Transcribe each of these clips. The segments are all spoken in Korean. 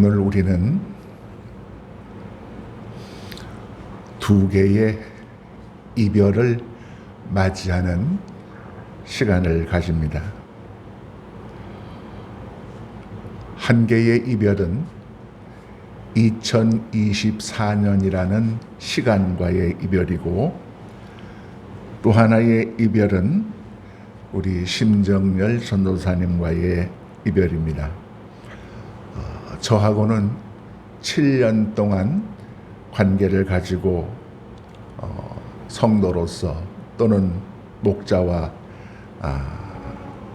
오늘 우리는 두 개의 이별을 맞이하는 시간을 가집니다. 한 개의 이별은 2024년이라는 시간과의 이별이고, 또 하나의 이별은 우리 심정열 전도사님과의 이별입니다. 저하고는 7년 동안 관계를 가지고 성도로서 또는 목자와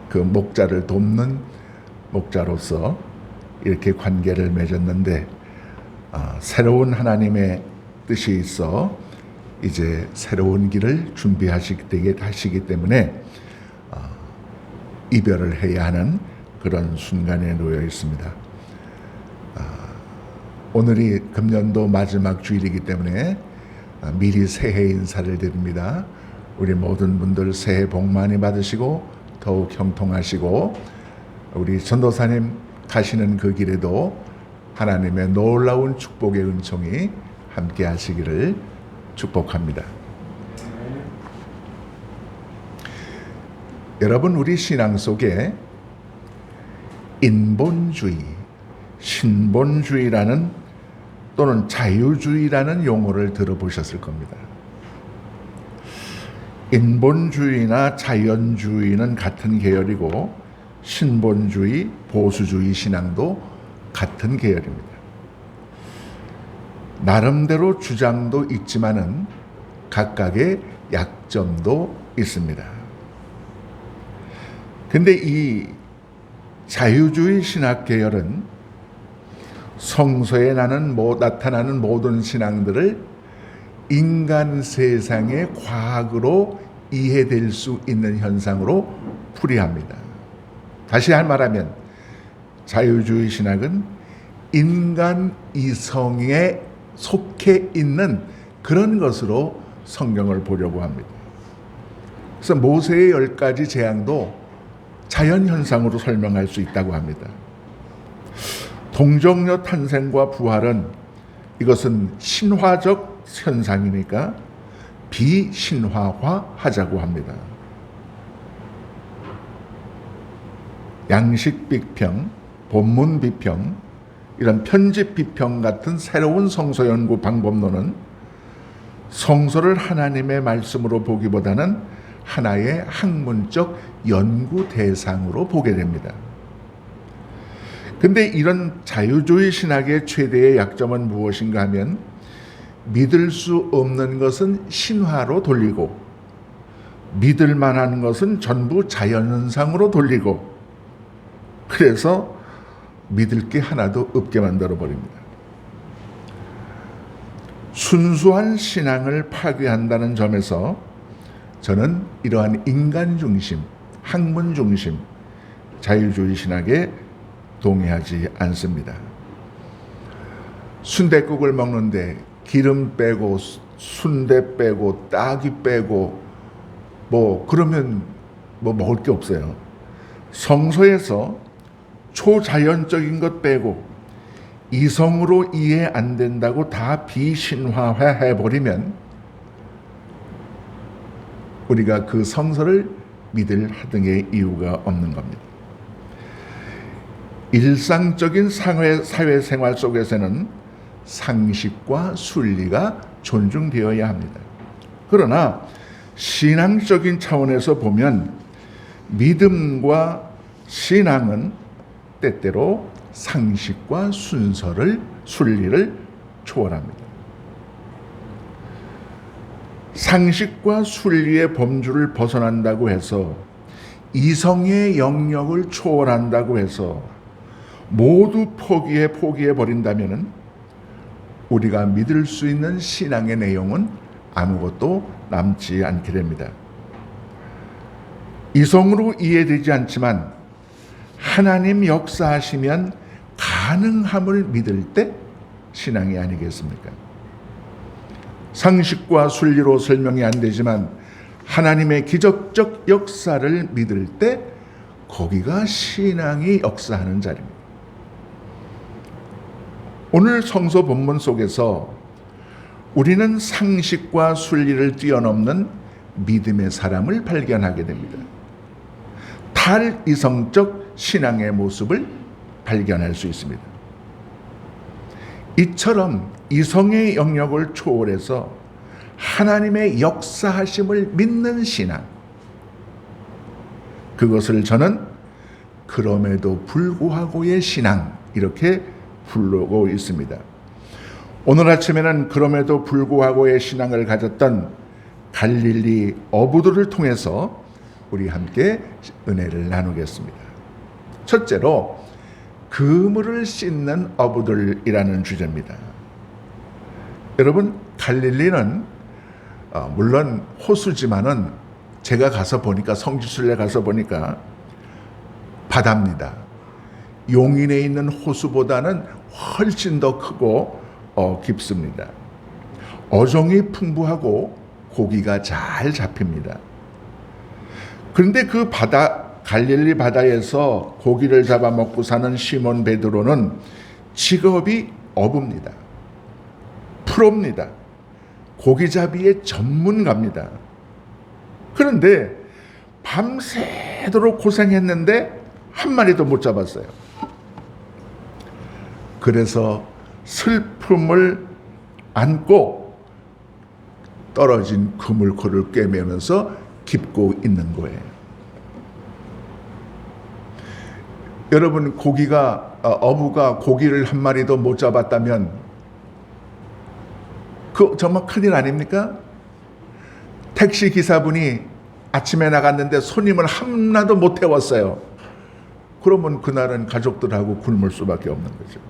그 목자를 돕는 목자로서 이렇게 관계를 맺었는데, 새로운 하나님의 뜻이 있어 이제 새로운 길을 준비하시기 때문에 이별을 해야 하는 그런 순간에 놓여 있습니다. 오늘이 금년도 마지막 주일이기 때문에 미리 새해 인사를 드립니다. 우리 모든 분들 새해 복 많이 받으시고 더욱 형통하시고, 우리 전도사님 가시는 그 길에도 하나님의 놀라운 축복의 은총이 함께 하시기를 축복합니다. 여러분, 우리 신앙 속에 인본주의, 신본주의라는 또는 자유주의라는 용어를 들어보셨을 겁니다. 인본주의나 자연주의는 같은 계열이고, 신본주의, 보수주의 신앙도 같은 계열입니다. 나름대로 주장도 있지만은 각각의 약점도 있습니다. 근데 이 자유주의 신학 계열은 성서에 나타나는 모든 신앙들을 인간 세상의 과학으로 이해될 수 있는 현상으로 풀이합니다. 다시 말하면 자유주의 신학은 인간 이성에 속해 있는 그런 것으로 성경을 보려고 합니다. 그래서 모세의 10가지 재앙도 자연현상으로 설명할 수 있다고 합니다. 동정녀 탄생과 부활은 이것은 신화적 현상이니까 비신화화하자고 합니다. 양식 비평, 본문 비평, 이런 편집 비평 같은 새로운 성서 연구 방법론은 성서를 하나님의 말씀으로 보기보다는 하나의 학문적 연구 대상으로 보게 됩니다. 근데 이런 자유주의 신학의 최대의 약점은 무엇인가 하면, 믿을 수 없는 것은 신화로 돌리고 믿을 만한 것은 전부 자연현상으로 돌리고, 그래서 믿을 게 하나도 없게 만들어 버립니다. 순수한 신앙을 파괴한다는 점에서 저는 이러한 인간 중심, 학문 중심 자유주의 신학에 동의하지 않습니다. 순댓국을 먹는데 기름 빼고 순대 빼고 딸기 빼고 그러면 먹을 게 없어요. 성서에서 초자연적인 것 빼고 이성으로 이해 안 된다고 다 비신화해 버리면 우리가 그 성서를 믿을 하등의 이유가 없는 겁니다. 일상적인 사회생활 속에서는 상식과 순리가 존중되어야 합니다. 그러나 신앙적인 차원에서 보면 믿음과 신앙은 때때로 상식과 순리를 초월합니다. 상식과 순리의 범주를 벗어난다고 해서, 이성의 영역을 초월한다고 해서 모두 포기해 버린다면은 우리가 믿을 수 있는 신앙의 내용은 아무것도 남지 않게 됩니다. 이성으로 이해되지 않지만 하나님 역사하시면 가능함을 믿을 때 신앙이 아니겠습니까? 상식과 순리로 설명이 안 되지만 하나님의 기적적 역사를 믿을 때 거기가 신앙이 역사하는 자리입니다. 오늘 성서 본문 속에서 우리는 상식과 순리를 뛰어넘는 믿음의 사람을 발견하게 됩니다. 탈이성적 신앙의 모습을 발견할 수 있습니다. 이처럼 이성의 영역을 초월해서 하나님의 역사하심을 믿는 신앙, 그것을 저는 그럼에도 불구하고의 신앙, 이렇게 부르고 있습니다. 오늘 아침에는 그럼에도 불구하고의 신앙을 가졌던 갈릴리 어부들을 통해서 우리 함께 은혜를 나누겠습니다. 첫째로 그물을 씻는 어부들이라는 주제입니다. 여러분, 갈릴리는 물론 호수지만은 제가 가서 보니까, 성지순례 가서 보니까 바다입니다. 용인에 있는 호수보다는 훨씬 더 크고 깊습니다. 어종이 풍부하고 고기가 잘 잡힙니다. 그런데 그 갈릴리 바다에서 고기를 잡아먹고 사는 시몬 베드로는 직업이 어부입니다. 프로입니다. 고기잡이의 전문가입니다. 그런데 밤새도록 고생했는데 한 마리도 못 잡았어요. 그래서 슬픔을 안고 떨어진 그물코를 꿰매면서 깁고 있는 거예요. 여러분, 어부가 고기를 한 마리도 못 잡았다면 그 정말 큰일 아닙니까? 택시 기사분이 아침에 나갔는데 손님을 하나도 못 태웠어요. 그러면 그날은 가족들하고 굶을 수밖에 없는 거죠.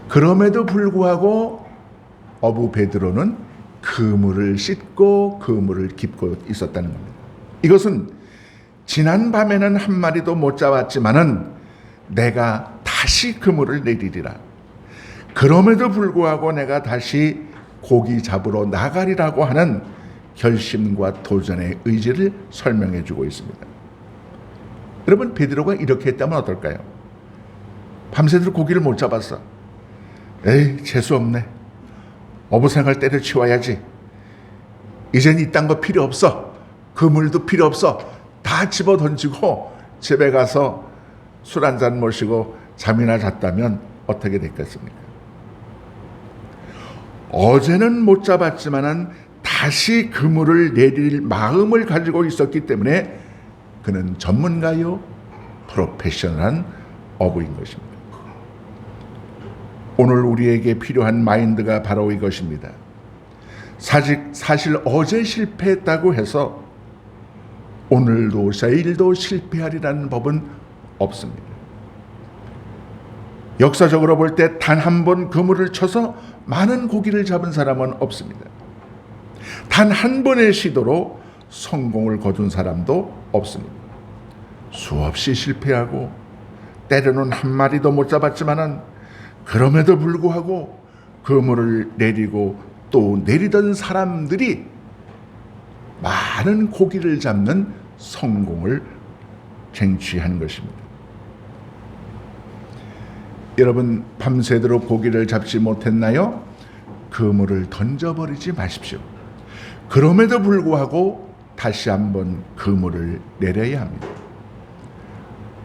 그럼에도 불구하고 어부 베드로는 그물을 씻고 그물을 깁고 있었다는 겁니다. 이것은 지난 밤에는 한 마리도 못 잡았지만은 내가 다시 그물을 내리리라. 그럼에도 불구하고 내가 다시 고기 잡으러 나가리라고 하는 결심과 도전의 의지를 설명해 주고 있습니다. 여러분, 베드로가 이렇게 했다면 어떨까요? 밤새도록 고기를 못 잡았어. 에이, 재수없네. 어부생활 때려치워야지. 이젠 이딴 거 필요 없어. 그물도 필요 없어. 다 집어 던지고 집에 가서 술 한잔 모시고 잠이나 잤다면 어떻게 됐겠습니까? 어제는 못 잡았지만은 다시 그물을 내릴 마음을 가지고 있었기 때문에 그는 전문가요, 프로페셔널한 어부인 것입니다. 오늘 우리에게 필요한 마인드가 바로 이것입니다. 사실 어제 실패했다고 해서 오늘도 내일도 실패하리라는 법은 없습니다. 역사적으로 볼 때 단 한 번 그물을 쳐서 많은 고기를 잡은 사람은 없습니다. 단 한 번의 시도로 성공을 거둔 사람도 없습니다. 수없이 실패하고 때로는 한 마리도 못 잡았지만은 그럼에도 불구하고 그물을 내리고 또 내리던 사람들이 많은 고기를 잡는 성공을 쟁취한 것입니다. 여러분, 밤새도록 고기를 잡지 못했나요? 그물을 던져버리지 마십시오. 그럼에도 불구하고 다시 한번 그물을 내려야 합니다.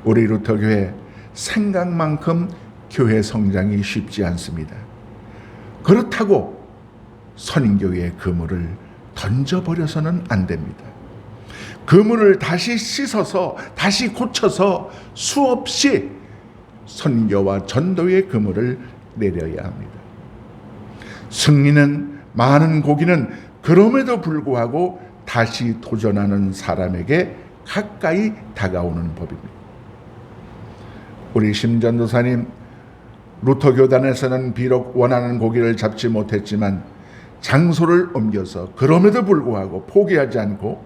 우리 루터교회 생각만큼 교회 성장이 쉽지 않습니다. 그렇다고 선인교회의 그물을 던져버려서는 안 됩니다. 그물을 다시 씻어서 다시 고쳐서 수없이 선교와 전도의 그물을 내려야 합니다. 승리는, 많은 고기는 그럼에도 불구하고 다시 도전하는 사람에게 가까이 다가오는 법입니다. 우리 심전도사님, 루터 교단에서는 비록 원하는 고기를 잡지 못했지만 장소를 옮겨서 그럼에도 불구하고 포기하지 않고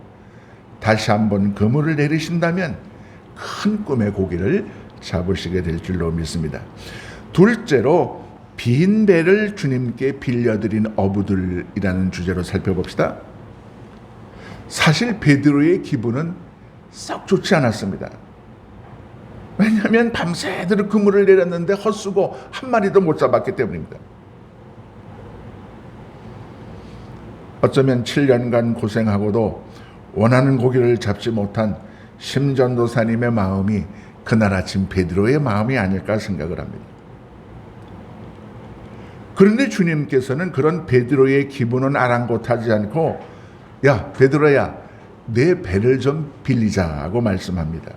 다시 한번 그물을 내리신다면 큰 꿈의 고기를 잡으시게 될 줄로 믿습니다. 둘째로 빈 배를 주님께 빌려드린 어부들이라는 주제로 살펴봅시다. 사실 베드로의 기분은 썩 좋지 않았습니다. 왜냐하면 밤새도록 그물을 내렸는데 헛수고 한 마리도 못 잡았기 때문입니다. 어쩌면 7년간 고생하고도 원하는 고기를 잡지 못한 심전도사님의 마음이 그날 아침 베드로의 마음이 아닐까 생각을 합니다. 그런데 주님께서는 그런 베드로의 기분은 아랑곳하지 않고 야 베드로야 내 배를 좀 빌리자고 말씀합니다.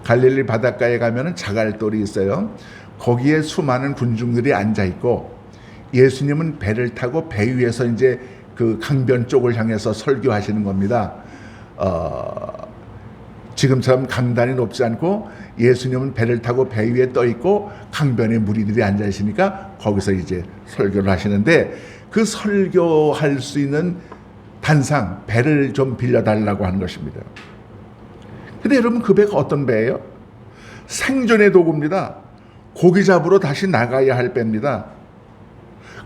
갈릴리 바닷가에 가면은 자갈돌이 있어요. 거기에 수많은 군중들이 앉아 있고 예수님은 배를 타고 배 위에서 이제 그 강변 쪽을 향해서 설교하시는 겁니다. 지금처럼 강단이 높지 않고 예수님은 배를 타고 배 위에 떠 있고 강변에 무리들이 앉아 있으니까 거기서 이제 설교를 하시는데 그 설교할 수 있는 단상 배를 좀 빌려달라고 하는 것입니다. 근데 여러분 그 배가 어떤 배예요? 생존의 도구입니다. 고기 잡으러 다시 나가야 할 배입니다.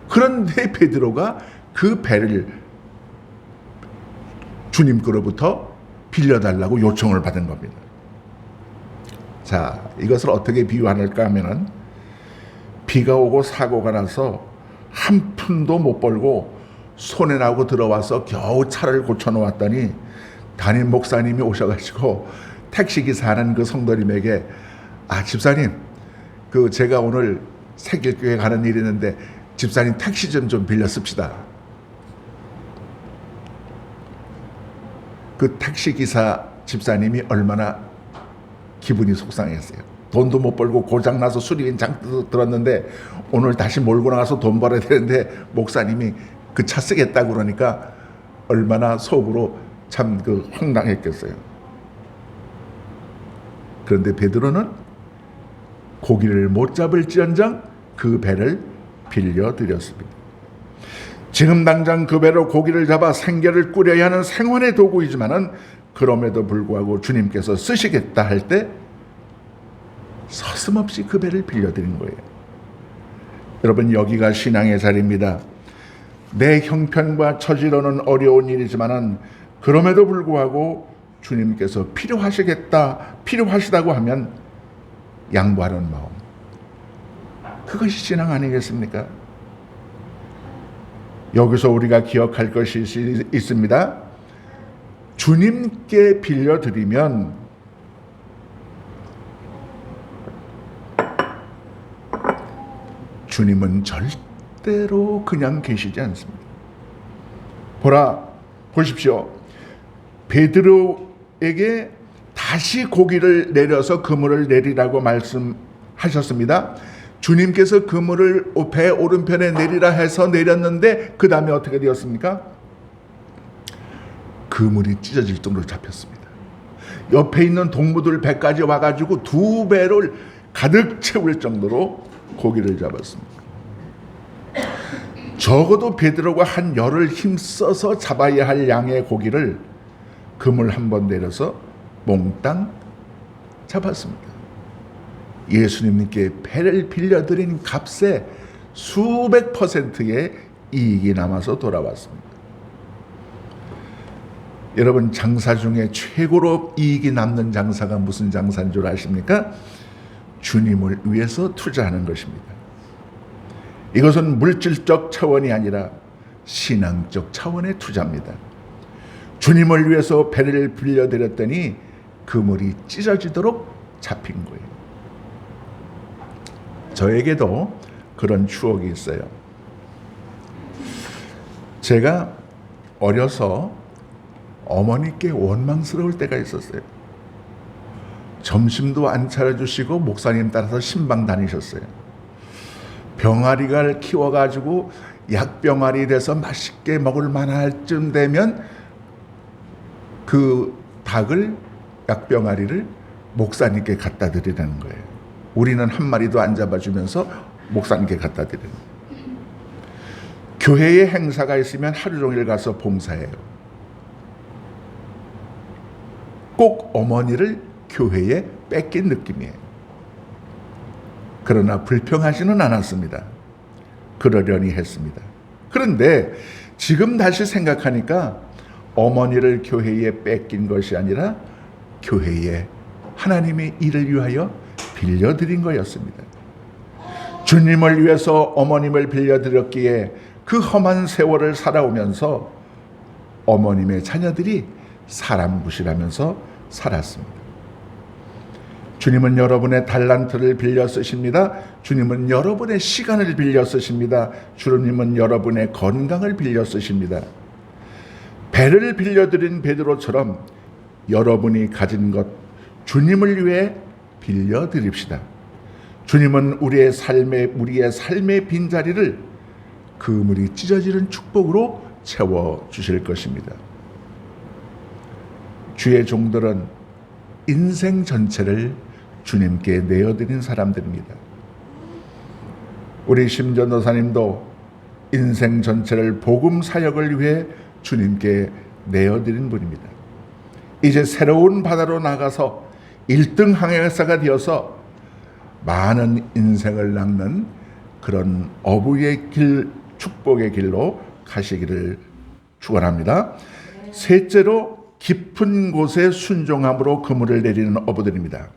그런데 베드로가 그 배를 주님께로부터 빌려달라고 요청을 받은 겁니다. 자, 이것을 어떻게 비유할까 하면은 비가 오고 사고가 나서 한 푼도 못 벌고 손해 나고 들어와서 겨우 차를 고쳐놓았더니 담임 목사님이 오셔가지고 택시기사 하는 그 성도님에게 집사님 그 제가 오늘 새길교회 가는 일이 있는데 집사님 택시 좀 빌려 씁시다. 그 택시기사 집사님이 얼마나 기분이 속상했어요. 돈도 못 벌고 고장나서 수리비는 잔뜩 들었는데 오늘 다시 몰고 나가서 돈 벌어야 되는데 목사님이 그 차 쓰겠다고 그러니까 얼마나 속으로 참 그 황당했겠어요. 그런데 베드로는 고기를 못 잡을지언정 그 배를 빌려드렸습니다. 지금 당장 그 배로 고기를 잡아 생계를 꾸려야 하는 생활의 도구이지만은 그럼에도 불구하고 주님께서 쓰시겠다 할 때 서슴없이 그 배를 빌려드린 거예요. 여러분 여기가 신앙의 자리입니다. 내 형편과 처지로는 어려운 일이지만은 그럼에도 불구하고 주님께서 필요하시다고 하면 양보하는 마음. 그것이 신앙 아니겠습니까? 여기서 우리가 기억할 것이 있습니다. 주님께 빌려드리면 주님은 절대로 그냥 계시지 않습니다. 보십시오. 베드로에게 다시 고기를 내려서 그물을 내리라고 말씀하셨습니다. 주님께서 그물을 배 오른편에 내리라 해서 내렸는데 그 다음에 어떻게 되었습니까? 그물이 찢어질 정도로 잡혔습니다. 옆에 있는 동무들 배까지 와가지고 두 배를 가득 채울 정도로 고기를 잡았습니다. 적어도 베드로가 한 열흘 힘써서 잡아야 할 양의 고기를 그물 한 번 내려서 몽땅 잡았습니다. 예수님께 배를 빌려드린 값에 수백 %의 이익이 남아서 돌아왔습니다. 여러분 장사 중에 최고로 이익이 남는 장사가 무슨 장사인 줄 아십니까? 주님을 위해서 투자하는 것입니다. 이것은 물질적 차원이 아니라 신앙적 차원의 투자입니다. 주님을 위해서 배를 빌려드렸더니 그물이 찢어지도록 잡힌 거예요. 저에게도 그런 추억이 있어요. 제가 어려서 어머니께 원망스러울 때가 있었어요. 점심도 안 차려주시고 목사님 따라서 신방 다니셨어요. 병아리를 키워가지고 약병아리 돼서 맛있게 먹을 만할 쯤 되면 그 닭을 약병아리를 목사님께 갖다 드리는 거예요. 우리는 한 마리도 안 잡아주면서 목사님께 갖다 드리는 거예요. 교회에 행사가 있으면 하루 종일 가서 봉사해요. 꼭 어머니를 교회에 뺏긴 느낌이에요. 그러나 불평하지는 않았습니다. 그러려니 했습니다. 그런데 지금 다시 생각하니까 어머니를 교회에 뺏긴 것이 아니라 교회에 하나님의 일을 위하여 빌려드린 거였습니다. 주님을 위해서 어머님을 빌려드렸기에 그 험한 세월을 살아오면서 어머님의 자녀들이 사람 무시하면서 살았습니다. 주님은 여러분의 달란트를 빌려 쓰십니다. 주님은 여러분의 시간을 빌려 쓰십니다. 주님은 여러분의 건강을 빌려 쓰십니다. 배를 빌려드린 베드로처럼 여러분이 가진 것 주님을 위해 빌려드립시다. 주님은 우리의 삶의 빈자리를 그물이 찢어지는 축복으로 채워주실 것입니다. 주의 종들은 인생 전체를 주님께 내어드린 사람들입니다. 우리 심전도사님도 인생 전체를 복음 사역을 위해 주님께 내어드린 분입니다. 이제 새로운 바다로 나가서 1등 항해사가 되어서 많은 인생을 낚는 그런 어부의 길, 축복의 길로 가시기를 축원합니다. 셋째로 깊은 곳에 순종함으로 그물을 내리는 어부들입니다.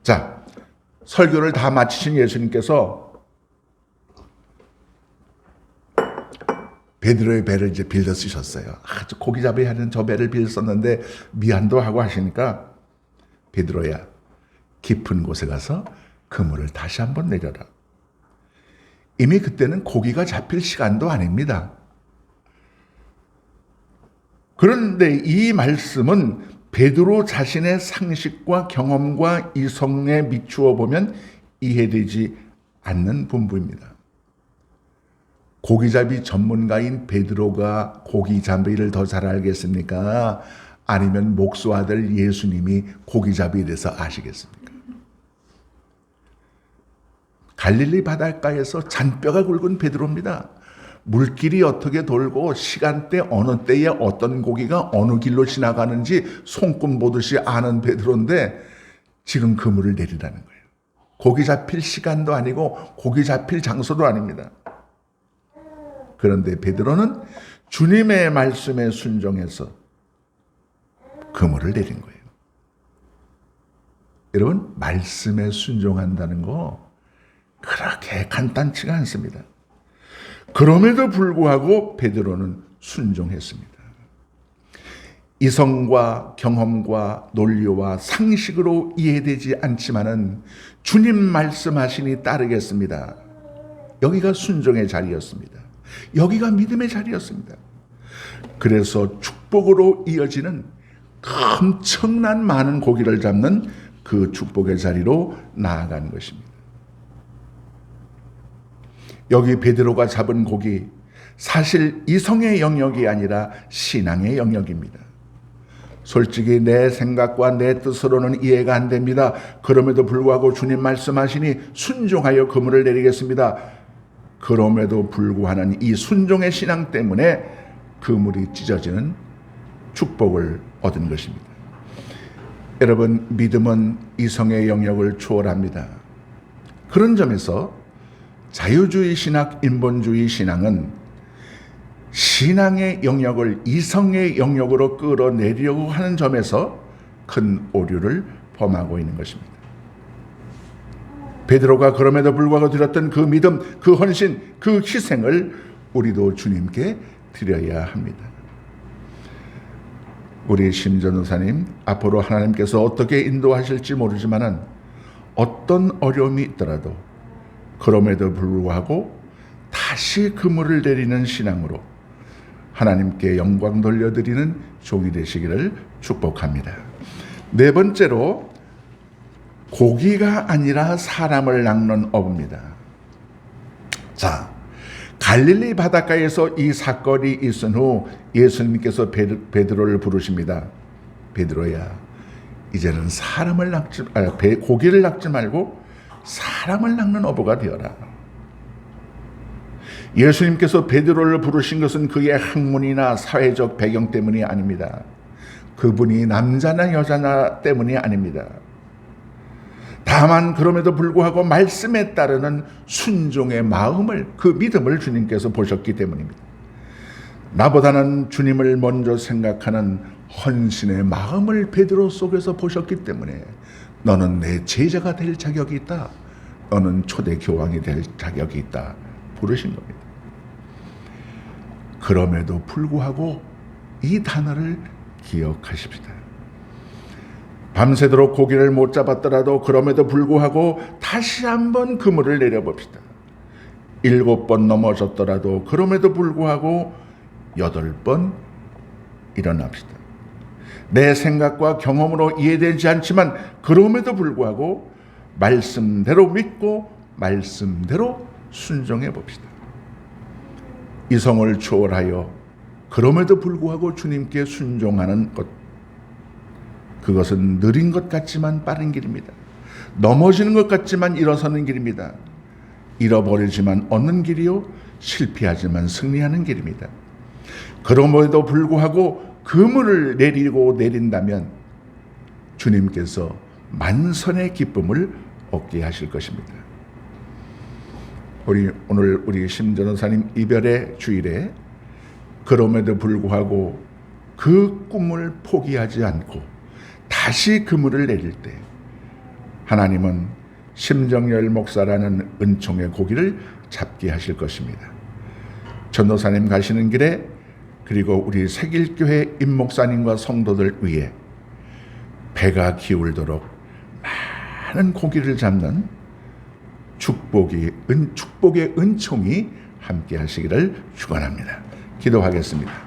자, 설교를 다 마치신 예수님께서 베드로의 배를 이제 빌려 쓰셨어요. 아주 고기잡이 하는 저 배를 빌려 썼는데 미안도 하고 하시니까 베드로야, 깊은 곳에 가서 그물을 다시 한번 내려라. 이미 그때는 고기가 잡힐 시간도 아닙니다. 그런데 이 말씀은 베드로 자신의 상식과 경험과 이성에 비추어 보면 이해되지 않는 분부입니다. 고기잡이 전문가인 베드로가 고기잡이를 더 잘 알겠습니까? 아니면 목수 아들 예수님이 고기잡이에 대해서 아시겠습니까? 갈릴리 바닷가에서 잔뼈가 굵은 베드로입니다. 물길이 어떻게 돌고 시간대 어느 때에 어떤 고기가 어느 길로 지나가는지 손금 보듯이 아는 베드로인데 지금 그물을 내리라는 거예요. 고기 잡힐 시간도 아니고 고기 잡힐 장소도 아닙니다. 그런데 베드로는 주님의 말씀에 순종해서 그물을 내린 거예요. 여러분, 말씀에 순종한다는 거 그렇게 간단치가 않습니다. 그럼에도 불구하고 베드로는 순종했습니다. 이성과 경험과 논리와 상식으로 이해되지 않지만은 주님 말씀하시니 따르겠습니다. 여기가 순종의 자리였습니다. 여기가 믿음의 자리였습니다. 그래서 축복으로 이어지는 엄청난 많은 고기를 잡는 그 축복의 자리로 나아간 것입니다. 여기 베드로가 잡은 고기, 사실 이성의 영역이 아니라 신앙의 영역입니다. 솔직히 내 생각과 내 뜻으로는 이해가 안 됩니다. 그럼에도 불구하고 주님 말씀하시니 순종하여 그물을 내리겠습니다. 그럼에도 불구하는 이 순종의 신앙 때문에 그물이 찢어지는 축복을 얻은 것입니다. 여러분, 믿음은 이성의 영역을 초월합니다. 그런 점에서 자유주의 신학, 인본주의 신앙은 신앙의 영역을 이성의 영역으로 끌어내려고 하는 점에서 큰 오류를 범하고 있는 것입니다. 베드로가 그럼에도 불구하고 드렸던 그 믿음, 그 헌신, 그 희생을 우리도 주님께 드려야 합니다. 우리 심전우사님, 앞으로 하나님께서 어떻게 인도하실지 모르지만은 어떤 어려움이 있더라도 그럼에도 불구하고 다시 그물을 내리는 신앙으로 하나님께 영광 돌려드리는 종이 되시기를 축복합니다. 네 번째로 고기가 아니라 사람을 낚는 어부입니다. 자, 갈릴리 바닷가에서 이 사건이 있은 후 예수님께서 베드로를 부르십니다. 베드로야, 이제는 고기를 낚지 말고 사람을 낚는 어부가 되어라. 예수님께서 베드로를 부르신 것은 그의 학문이나 사회적 배경 때문이 아닙니다. 그분이 남자나 여자나 때문이 아닙니다. 다만 그럼에도 불구하고 말씀에 따르는 순종의 마음을, 그 믿음을 주님께서 보셨기 때문입니다. 나보다는 주님을 먼저 생각하는 헌신의 마음을 베드로 속에서 보셨기 때문에 너는 내 제자가 될 자격이 있다. 너는 초대 교황이 될 자격이 있다. 부르신 겁니다. 그럼에도 불구하고 이 단어를 기억하십시다. 밤새도록 고기를 못 잡았더라도 그럼에도 불구하고 다시 한번 그물을 내려봅시다. 7번 넘어졌더라도 그럼에도 불구하고 8번 일어납시다. 내 생각과 경험으로 이해되지 않지만 그럼에도 불구하고 말씀대로 믿고 말씀대로 순종해 봅시다. 이성을 초월하여 그럼에도 불구하고 주님께 순종하는 것, 그것은 느린 것 같지만 빠른 길입니다. 넘어지는 것 같지만 일어서는 길입니다. 잃어버리지만 얻는 길이요, 실패하지만 승리하는 길입니다. 그럼에도 불구하고 그물을 내린다면 주님께서 만선의 기쁨을 얻게 하실 것입니다. 오늘 우리 심 전도사님 이별의 주일에 그럼에도 불구하고 그 꿈을 포기하지 않고 다시 그물을 내릴 때 하나님은 심정열 목사라는 은총의 고기를 잡게 하실 것입니다. 전도사님 가시는 길에 그리고 우리 세길교회 임목사님과 성도들 위해 배가 기울도록 많은 고기를 잡는 축복의 은총이 함께 하시기를 축원합니다. 기도하겠습니다.